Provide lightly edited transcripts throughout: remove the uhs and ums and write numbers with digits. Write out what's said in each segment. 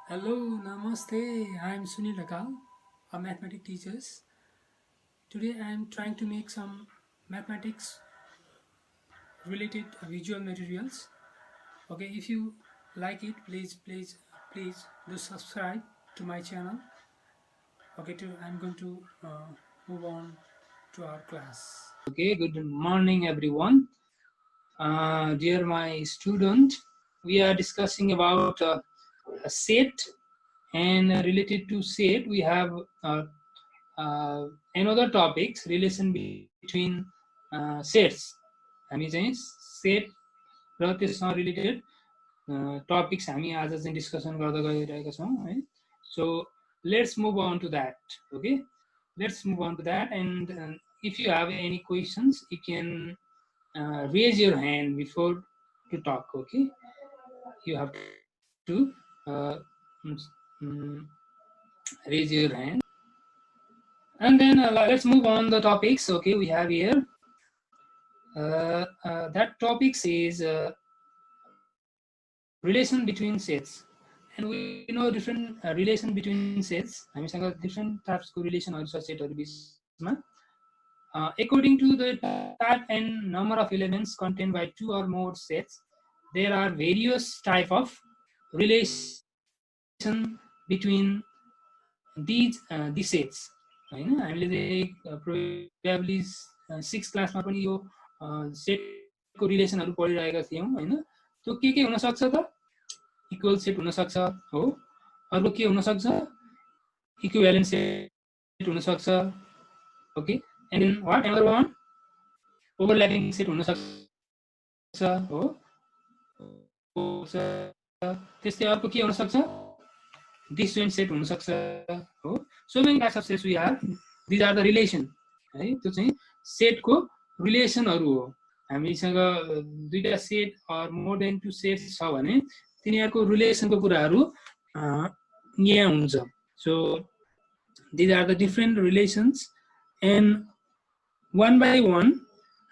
Hello, Namaste. I am Sunil Ragal, a mathematics teacher. Today I am trying to make some mathematics related visual materials. Okay, if you like it, please do subscribe to my channel. Okay, I'm going to move on to our class. Okay, good morning, everyone. Dear my student, we are discussing about a set, and related to set, we have another topics relation between sets. हामी चाहिँ set र त्यससँग related topics हामी आज चाहिँ discussion गर्दै गइरहेका छौँ है. So let's move on to that. Okay, let's move on to that. And if you have any questions, you can raise your hand before to talk. Okay, you have to raise your hand. And then let's move on the topics. Okay, we have here that topics is relation between sets, and we know different relation between sets. हामीसँग different types को relation छ सेटहरु बीचमा. According to the type and number of elements contained by two or more sets, there are various type of relation between these sets. हैन, हामीले probably 6th क्लासमा पनि यो सेटको रिलेसनहरु पढिरहेका थियौं हैन. त्यो के हुन सक्छ त? इक्वल सेट हुन सक्छ हो. अर्को के हुन सक्छ? इक्विभ्यालेन्ट सेट हुन सक्छ. Okay, and then what another one? Overlapping set हुन सक्छ हो. त्यस्तै अर्को के हुन सक्छ? Disjoint set हुन सक्छ हो. So many types of sets we have. These are the relation. है, त्यो चाहिँ सेटको रिलेसनहरु हो. हामीसँग दुईटा set or more than two sets छ भने तिनीहरुको रिलेसनको कुराहरु यहाँ हुन्छ. So these are the different relations, and one by one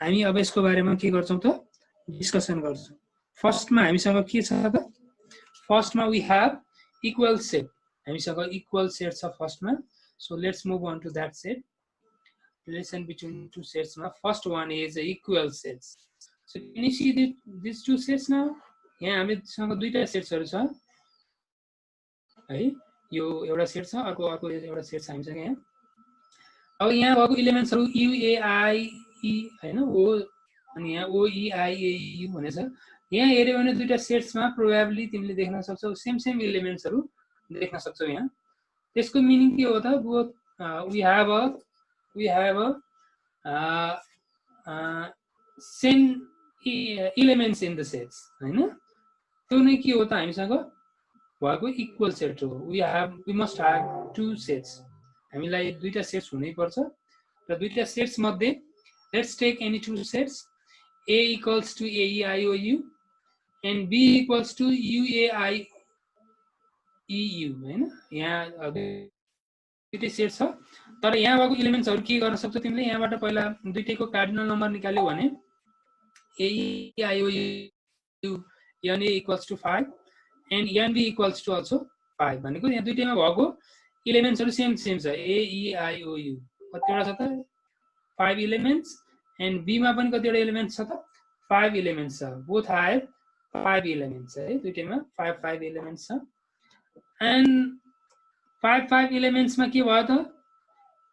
हामी अब यसको बारेमा के गर्छौं त? डिस्कसन गर्छौं. फर्स्टमा हामीसँग के छ त? फर्स्टमा we have equal set. हामीसँग equal set छ फर्स्टमा. So let's move on to that set. Relation between two sets ma first one is equal sets. So can you see these two sets now? यहाँ हामीसँग दुईटा सेट्सहरु छ है. यो एउटा सेट छ, अर्को एउटा सेट छ हामीसँग यहाँ. अब यहाँ भएको एलिमेन्ट्सहरु u a i e हैन, o अनि यहाँ o e i a e u भनेछ. यहाँ हेर्यो भने दुईटा सेट्समा प्रोबेबली तिमीले देख्न सक्छौ सेम एलिमेन्ट्सहरु देख्न सक्छौ यहाँ. त्यसको मिनिङ के हो त? Both we have a same elements in the sets हैन. त्यो नै के हो त? हामीसँग भएको इक्वल सेट हो. we must have two sets. हामीलाई दुईटा सेट्स हुनै पर्छ र दुईटा सेट्स मध्ये let's take any two sets. A equals to a e i o u and b equals to u a i e u हैन. यहाँ दुईटै सेट छ, तर यहाँ भएको एलिमेन्ट्सहरु के गर्न सक्छौ तिमीले? यहाँबाट पहिला दुईटैको कार्डिनल नम्बर निकाल्यौ भने a e i o u n a equals to 5 and n b equals to also 5 भनेको यहाँ दुईटैमा भएको एलिमेन्ट्सहरु सेम छ. a e i o u कतिवटा छ त? 5 एलिमेन्ट्स. and b मा पनि कतिवटा एलिमेन्ट्स छ त? 5 एलिमेन्ट्स छ. बोथ have 5 एलिमेन्ट्स है. दुईटैमा 5 एलिमेन्ट्स छ. and 5 elements मा के भयो त?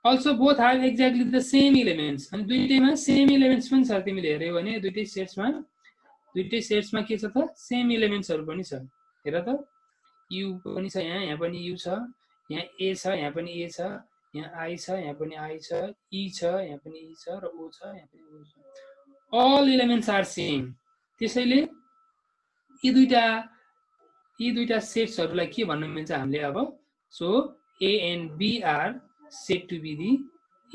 also both have exactly the same elements. अनि दुईटैमा सेम एलिमेन्ट्स पनि छ. तिमीले हेर्यौ भने दुईटै सेट्समा के छ त? सेम एलिमेन्ट्सहरु पनि छ. हेर त, u पनि छ यहाँ पनि u छ, यहाँ a छ, यहाँ पनि a छ, यहाँ i छ, यहाँ पनि i छ, e छ, यहाँ पनि e छ, र o छ, यहाँ पनि o छ. all elements are same. त्यसैले यी दुईटा सेट्सहरुलाई के भन्न मिल्छ हामीले अब? So a and b are said to be the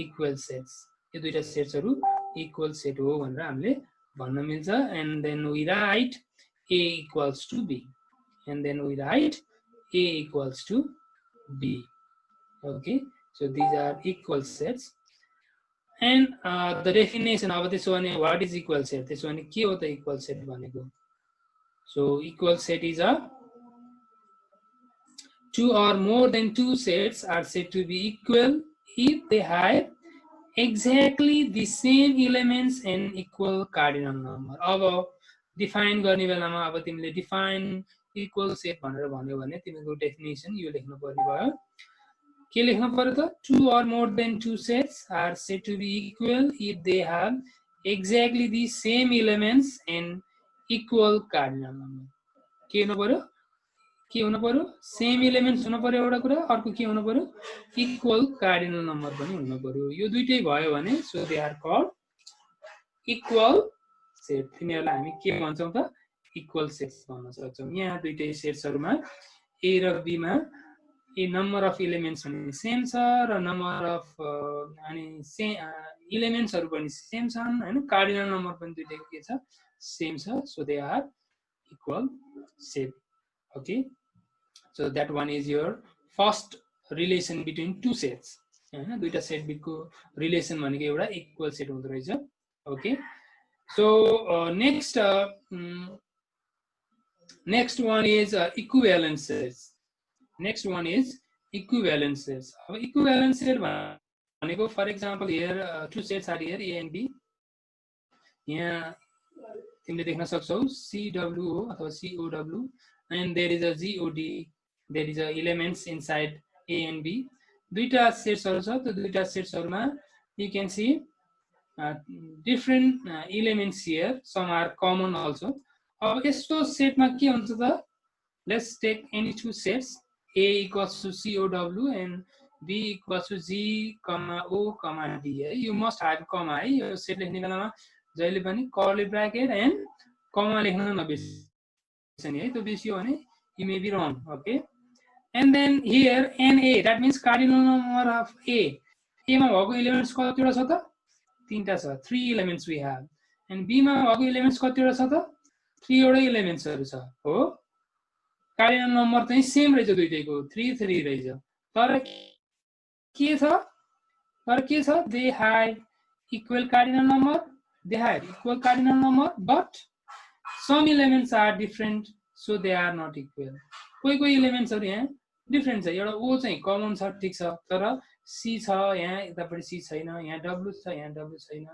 equal sets. यो दुईटा सेट्सहरु इक्वल सेट हो भनेर हामीले भन्न मिल्छ. and then we write a equals to b, and then we write a equals to b. Okay, so these are equal sets. and the definition अब त्यसो भने what is equal set? त्यसो भने के हो त equal set भनेको? So equal set is a two or more than two sets are said to be equal if they have exactly the same elements and equal cardinal number. अब define गर्ने बेलामा अब तिमीले डिफाइन इक्वल सेट भनेर भन्यो भने तिमीको definition यो लेख्नु पर्ने भयो। के लेख्नु पर्यो त? Two or more than two sets are said to be equal if they have exactly the same elements and equal cardinal number. के हुनु पर्यो? के हुनु पर्यो? सेम एलिमेन्ट्स हुनु पर्यो एउटा कुरा, अर्को के हुनु पर्यो? इक्वल कार्डिनल नम्बर पनि हुनु पर्यो। यो दुईटै भयो भने so they are called equal set. तिनीहरूलाई हामी के भन्छौँ त? इक्वल सेट्स भन्न सक्छौँ। यहाँ दुईटै सेट्सहरुमा ए र बी मा ए नम्बर अफ एलिमेन्ट्स पनि सेम छ र नम्बर अफ अनि एलिमेन्ट्सहरु पनि सेम छन् हैन। कार्डिनल नम्बर पनि दुईटैको के छ? सेम छ। So they are equal set. Okay, so that one is your first relation between two sets. हैन, दुईटा सेट बिटको रिलेसन भनेको एउटा इक्वल सेट हुँदो रहेछ। Okay, so next one is equivalent sets. Next one is equivalent sets. अब equivalent set भनेको for example here two sets are here, A and B. यहाँ तिमीले देख्न सक्छौ CW हो अथवा COW. And there is a ZOD, there is a elements inside A and B. दुईटा सेट्सहरु छ। त्यो दुईटा सेट्सहरुमा you can see different elements here. Some are common also. अब यस्तो सेटमा के हुन्छ त? Let's take any two sets. A equals to COW and B equals to G, O, D. You must have comma है। यो सेट लेख्ने बेलामा जहिले पनि curly bracket and comma लेख्न नबिर्सनु। You may be wrong. Okay, and then here NA, that means cardinal number of A. A मा भएको elements कतिवटा छ त? तीनटा छ। 3 elements we have. And B मा भएको elements कतिवटा छ त? 3 वटा elements हरु छ। हो, cardinal number चाहिँ सेम रहेछ दुईटैको, 3 3 रहेछ। तर के छ? They have equal cardinal number. They have equal cardinal number, but some elements are different, so they are not equal. कोही एलिमेन्ट्स हरु यहाँ डिफरेंट छ। एउटा O चाहिँ कमन छ, ठीक छ, तर C छ, यहाँ यतापटि C छैन, यहाँ W छ, यहाँ W छैन,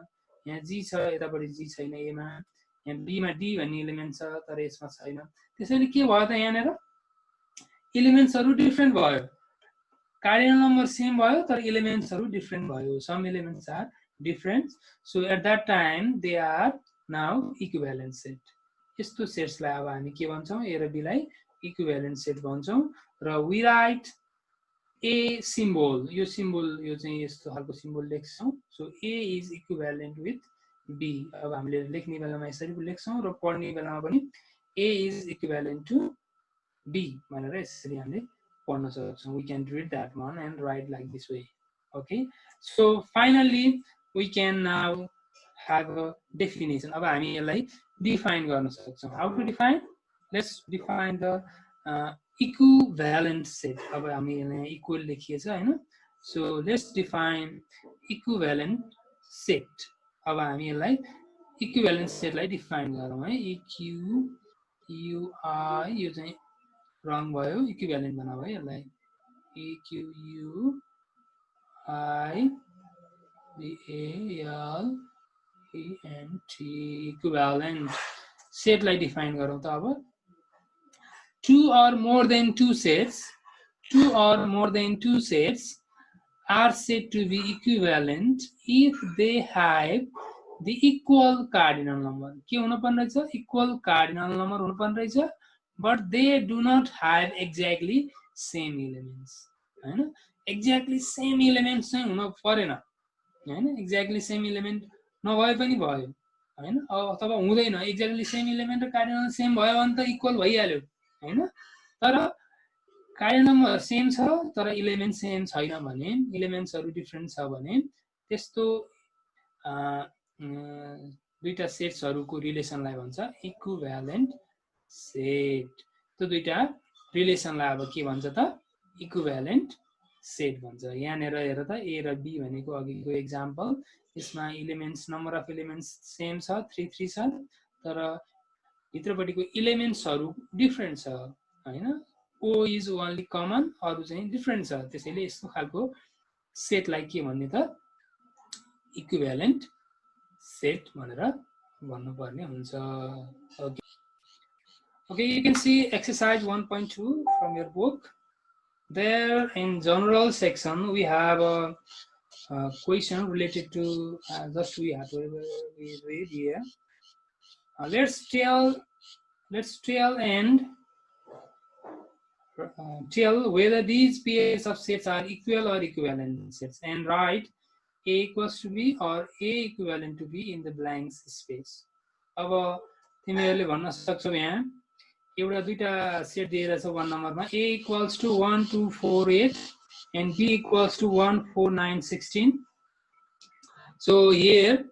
यहाँ G छ, यतापटि G छैन A मा, यहाँ B मा D भन्ने एलिमेन्ट छ, तर यसमा छैन। त्यसैले के भयो त? यहाँ नेर एलिमेन्ट्स हरु डिफरेंट भयो। कार्डिनल नम्बर सेम भयो तर एलिमेन्ट्स हरु डिफरेंट भयो। Some elements are different, so at that time they are now equivalent set. यस्तो सेट्सलाई अब हामी के भन्छौं? ए र बी लाई इक्विभ्यालेन्ट सेट भन्छौं। र वी राइट ए सिम्बल, यो सिम्बल यो चाहिँ यस्तो खालको सिम्बल लेख्छौं। So A is equivalent with B. अब हामीले लेख्ने बेलामा यसरी लेख्छौं र पढ्ने बेलामा पनि A is equivalent to B भनेर यसरी हामीले पढ्न सक्छौं। We can read that one and write like this way. Okay, so finally we can now have a definition. अब हामी यसलाई define गर्न सक्छौं। How to define? Let's define the equivalent set. अब हामी यहाँ equal लेखिएछ हैन। So let's define equivalent set. अब हामी यसलाई equivalent set लाई define गरौँ है। EQUI यो चाहिँ wrong भयो, equivalent बनाऊ है यसलाई। EQUIVALENT, equivalent set लाई define गरौँ त। अब two or more than two sets are said to be equivalent if they have the equal cardinal number. के हुनुपर्ने रहेछ? equal cardinal number हुनुपर्ने रहेछ, but they do not have exactly same elements. हैन, exactly same elements चाहिँ हुन परेन हैन। exactly same element नभए पनि भयो हैन, अथवा हुँदैन। exactly same element र cardinal सेम भयो भने त इक्वल भइहाल्यो हैन। तर कार्डिनल नम्बर सेम छ तर एलिमेन्ट सेम छैन भने, एलिमेन्ट्सहरु डिफरेंट छ भने त्यस्तो दुईटा सेट्सहरुको रिलेसनलाई भन्छ इक्विभ्यालेन्ट सेट। त्यो दुईटा रिलेसनलाई अब के भन्छ त? इक्विभ्यालेन्ट सेट भन्छ। यहाँ नेर हेर त, ए र बी भनेको अघिको एक्जाम्पल, यसमा elements number of elements same छ, 3 3 छ, तर भित्रपटिको एलिमेन्ट्सहरु डिफरेंट छ हैन। O is only common, अरु चाहिँ डिफरेन्ट छ, त्यसैले यस्तो खालको सेटलाई के भन्ने त इक्विभ्यालेन्ट सेट भनेर भन्नुपर्ने हुन्छ. Okay, you can see exercise 1.2 from your book. There in general section we have a question related to just we have to read here. Let's tell and tell whether these pairs of sets are equal or equivalent sets, and write A equals to B or A equivalent to B in the blank space. अब तिमीहरूले भन्न सक्छौ यहाँ एउटा दुईटा set दिएर छ 1 नम्बरमा A equals to 1 2 4 8 and B equals to 1 4 9 16. So here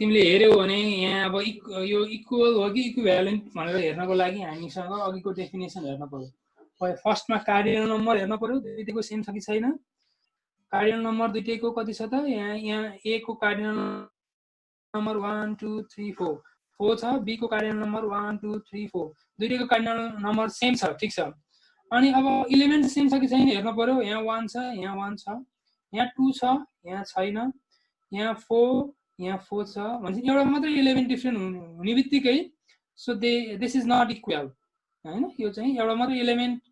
तिमीले हेर्यौ भने यहाँ अब यो इक्वल हो कि इक्विभ्यालेन्ट भनेर हेर्नको लागि हामीसँग अघिको डेफिनेसन हेर्न पर्यो. फर्स्टमा कार्डिनल नम्बर हेर्न पर्यो, दुईटैको सेम छ कि छैन. कार्डिनल नम्बर दुईटैको कति छ त, यहाँ A को कार्डिनल नम्बर 1 2 3 4 4 छ, B को कार्डिनल नम्बर 1 2 3 4 दुईटैको कार्डिनल नम्बर सेम छ, ठीक छ. अनि अब इलिमेन्ट सेम छ कि छैन हेर्न पर्यो. यहाँ 1 छ, यहाँ 1 छ, यहाँ 2 छ, यहाँ छैन, यहाँ 4 यहाँ 4 छ, भनेपछि एउटा मात्रै इलिमेन्ट डिफरेन्ट हुने बित्तिकै so this is not equal हैन. यो चाहिँ एउटा मात्रै इलिमेन्ट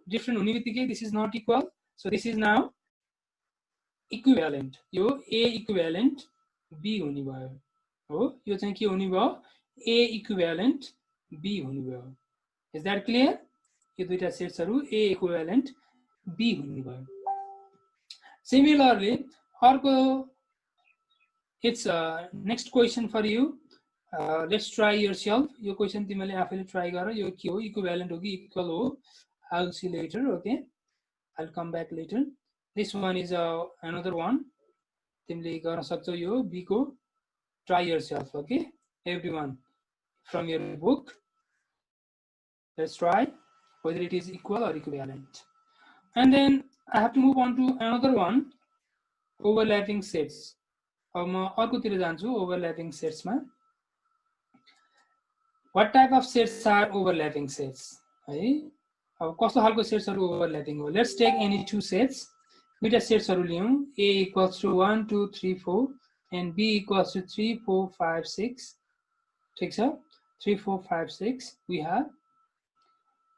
डिफरेन्ट हुने बित्तिकै this is not equal. So this is now equivalent. यो A इक्विभ्यालेन्ट B हुने भयो हो. यो चाहिँ के हुने भयो, A इक्विभ्यालेन्ट B हुने भयो. Is that clear? यो दुईटा सेट्सहरु A इक्विभ्यालेन्ट B हुने भयो. सिमिलरली अर्को it's next question for you. Let's try yourself. यो क्वेशन तिमीले आफैले ट्राई गर. यो के हो, इक्विभ्यालेन्ट हो कि इक्वल हो? I'll see later. Okay, I'll come back later. This one is another one. तिमीले गर्न सक्छौ यो B को. Try yourself. Okay, everyone from your book. Let's try whether it is equal or equivalent. And then I have to move on to another one, overlapping sets. अब म अर्कोतिर जान्छु overlapping सेट्समा. What type of sets are overlapping sets? है, अब कस्तो खालको सेट्सहरु overlapping हो. Let's take any two sets. दुईटा सेट्सहरु लियौं. A equals to 1 2 3 4 and B equals to 3 4 5 6. ठीक छ, 3 4 5 6 we have.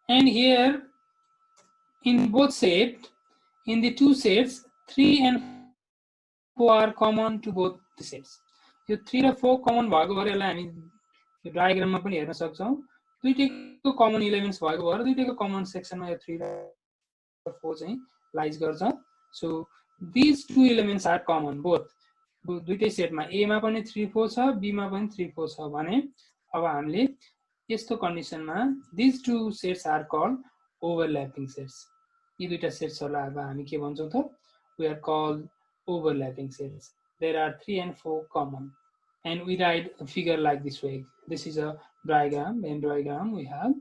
And here in both set, in the two sets 3 and 4 are common to both the sets. यो 3 र 4 common भएको भएर यसलाई हामी यो डायग्राममा पनि हेर्न सक्छौं. दुईटैको कमन एलिमेन्ट्स भएको भएर दुईटैको कमन सेक्सनमा यो 3 र 4 चाहिँ लाइज गर्छ. So these two elements are common both. दुईटै सेटमा A मा पनि 3 4 छ, B मा पनि 3 4 छ भने अब हामीले यस्तो कन्डिसनमा these two sets are called overlapping sets. यी दुईटा सेट्सहरुलाई अब हामी के भन्छौं त, we are called overlapping sets. There are 3 and 4 common, and we write a figure like this way. This is a diagram, Venn diagram we have.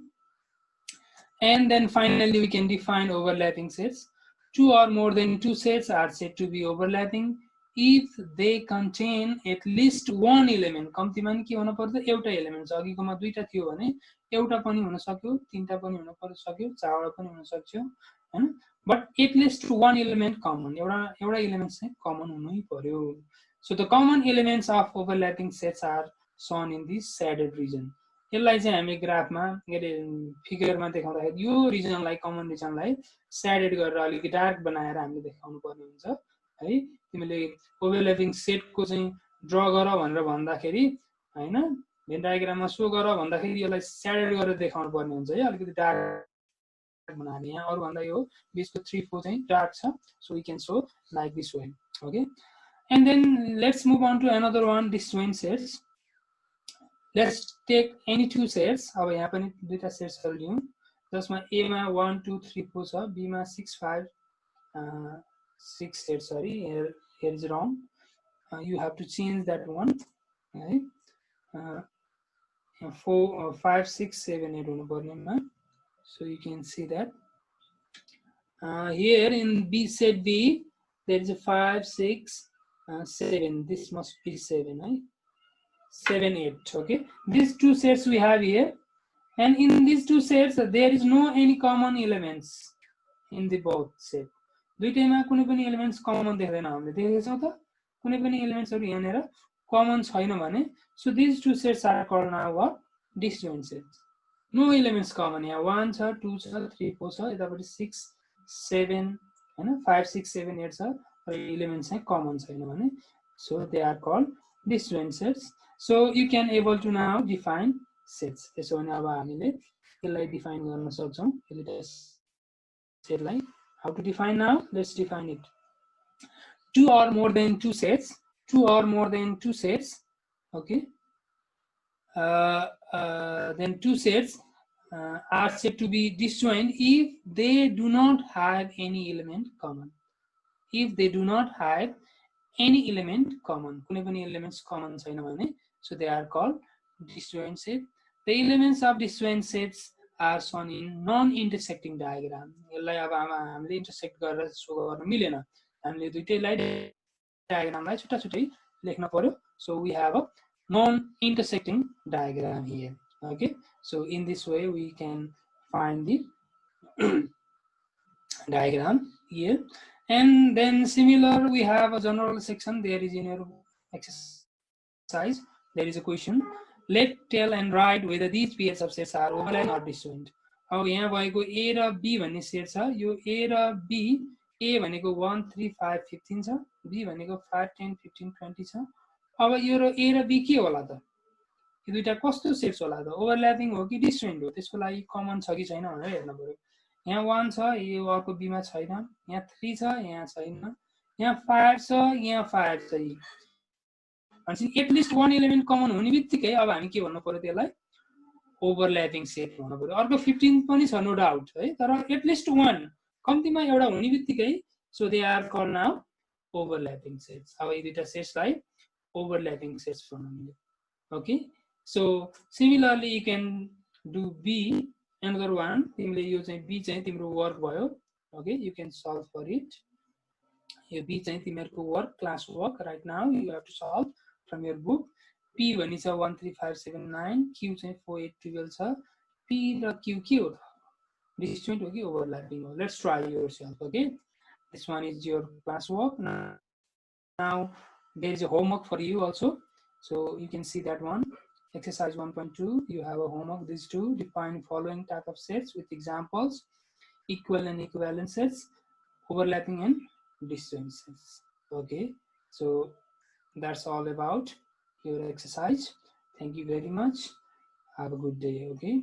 And then finally we can define overlapping sets. Two or more than two sets are said to be overlapping if they contain at least one element. कम्तिमा नि के हुन पर्छ, एउटा element छ. अघिकोमा दुईटा थियो भने एउटा पनि हुन सक्यो, तीनटा पनि हुन सक्यो, चारवटा पनि हुन सक्यो हैन. But at least one element common. एउटा एलिमेन्ट चाहिँ कमन हुनै पर्यो. So the common elements of overlapping sets are shown in this shaded region. यसलाई चाहिँ हामी ग्राफमा फिगरमा देखाउँदाखेरि यो रिजनलाई, कमन रिजनलाई shaded गरेर अलिकति डार्क बनाएर हामीले देखाउनु पर्ने हुन्छ है. तिमीले ओभरल्यापिङ सेटको चाहिँ ड्रा गर भनेर भन्दाखेरि हैन, भेन डायग्राममा सो गर भन्दाखेरि यसलाई shaded गरेर देखाउनु पर्ने हुन्छ है, अलिकति डार्क बनाएर. यहाँ अरु भन्दा यो बीचको 3 4 चाहिँ डार्क छ. So we can show like this way. Okay, and then let's move on to another one, disjoint sets. Let's take any two sets. अब यहाँ पनि दुईटा सेट्सहरु लियौं जसमा A मा 1 2 3 4 छ, B मा 6 5 6 set. sorry, here is wrong. You have to change that one, right? 4 5 6 7 8 हुनु पर्नेमा. So you can see that here in B set B there is a 5 6 7. This must be 7, right? 7 8. Okay, these two sets we have here, And in these two sets, there is no any common elements in the both set. दुईटैमा कुनै पनि elements common देख्दैन हामीले देखेछौँ त कुनै पनि एलिमेन्ट्सहरु यहाँनेर common छैन भने so these two sets are called now what disjoint sets. No elements common यहाँ 1 छ 2 छ 3 4 छ यतापटि 6 7 हैन 5 6 7 8 छ र एलिमेन्ट्स चाहिँ कमन छैन भने so they are called disjoint sets. So you can able to now define sets. त्यसो भने अब हामीले यसलाई डिफाइन गर्न सक्छौं सेटलाई. How to define now? Let's define it. Two or more than two sets. Okay. Then two sets are said to be disjoint if they do not have any element common. If they do not have any element common, कुनै पनि elements common छैन भने, so they are called disjoint set. The elements of disjoint sets are shown in non-intersecting diagram. यसलाई अब हामीले intersect गरेर show गर्न मिलेन. हामीले दुईटैलाई diagramलाई छुट्टा-छुट्टै लेख्न पर्यो. So we have a non-intersecting diagram here. Okay. So in this way we can find the diagram here. And then similar, we have a general section. There is in your exercise, there is a question. Let, tell and write whether these pairs of sets are overlapping or disjoint. अब यहाँ भएको A र B भन्ने set छ. यो A र B, A भनेको 1 3 5 15 छ, B भनेको 5 10 15 20 छ. अब यो र A र B के होला त? यो दुईटा कस्तो सेट्स होला त? ओभरल्यापिङ हो कि डिस्जोइन्ट हो? त्यसको लागि कमन छ कि छैन भनेर हेर्न पर्यो. यहाँ 1 छ, यो अर्को B मा छैन. यहाँ 3 छ, यहाँ छैन. यहाँ 5 छ, यहाँ 5 छ. अनि एटलिस्ट वन एलिमेन्ट कमन हुने बित्तिकै अब हामी के भन्नु पर्यो त्यसलाई ओभरल्यापिङ सेट भन्नु पर्यो. अर्को 15 पनि छ नो डाउट है, तर एटलिस्ट वन कम्तिमा एउटा हुने बित्तिकै so they are called now overlapping sets. अब यी दुईटा सेट्सलाई ओभरल्यापिङ सेट्स भन्नु मिल्यो. Okay. So similarly you can do B another one. तिमीले यो चाहिँ B चाहिँ तिम्रो वर्क भयो. Okay, you can solve for it. यो B चाहिँ तिमीहरुको work, class work. Right now you have to solve from your book. P भनि छ 1 3 5 7 9, Q चाहिँ 4 8 12 छ. P र Q के हो? डिस्जोइन्ट हो कि ओभरल्यापिङ हो? Let's try yourself. Okay, this one is your class work. Now there is a homework for you also, so you can see that one. Exercise 1.2, you have a homework. These two, define following type of sets with examples: equal and equivalent sets, overlapping and disjoint sets. Okay, so that's all about your exercise. Thank you very much. Have a good day. Okay.